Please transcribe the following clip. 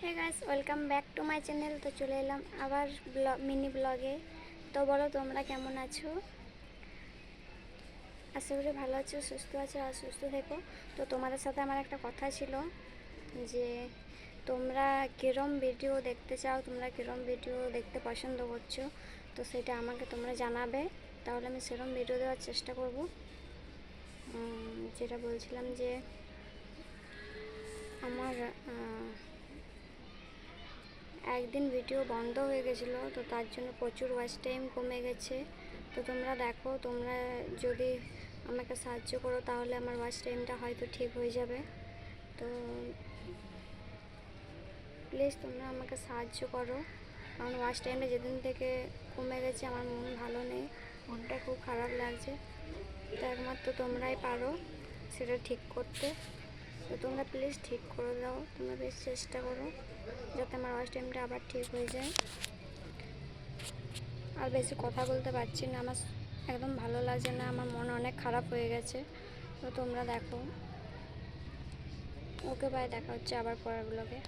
Hey guys, welcome back to my channel. তো চলে এলাম আবার মিনি ব্লগে। তো বলো তোমরা কেমন আছো? আশা করি ভালো আছো, সুস্থ আছো আর সুস্থ থেকো। তো তোমাদের সাথে আমার একটা কথা ছিল যে তোমরা কীরকম ভিডিও দেখতে চাও, তোমরা কীরকম ভিডিও দেখতে পছন্দ করছো, তো সেটা আমাকে তোমরা জানাবে। তাহলে আমি সেরকম ভিডিও দেওয়ার চেষ্টা করব। যেটা বলছিলাম যে আমার একদিন ভিডিও বন্ধ হয়ে গেছিলো, তো তার জন্য প্রচুর ওয়াচ টাইম কমে গেছে। তো তোমরা দেখো, তোমরা যদি আমাকে সাহায্য করো তাহলে আমার ওয়াচ টাইমটা হয়তো ঠিক হয়ে যাবে। তো প্লিজ তোমরা আমাকে সাহায্য করো, কারণ ওয়াচ টাইমটা যেদিন থেকে কমে গেছে আমার মন ভালো নেই, মনটা খুব খারাপ লাগছে। তো একমাত্র তোমরাই পারো সেটা ঠিক করতে। তো তোমরা প্লিজ ঠিক করে দাও, তোমরা বেশ চেষ্টা করো যাতে আমার ওয়াচ টাইমটা আবার ঠিক হয়ে যায়। আর বেশি কথা বলতে পারছি না, আমার একদম ভালো লাগছে না, আমার মন অনেক খারাপ হয়ে গেছে। তো তোমরা দেখো। ওকে, বাই, দেখা হচ্ছে আবার পরের ব্লগে।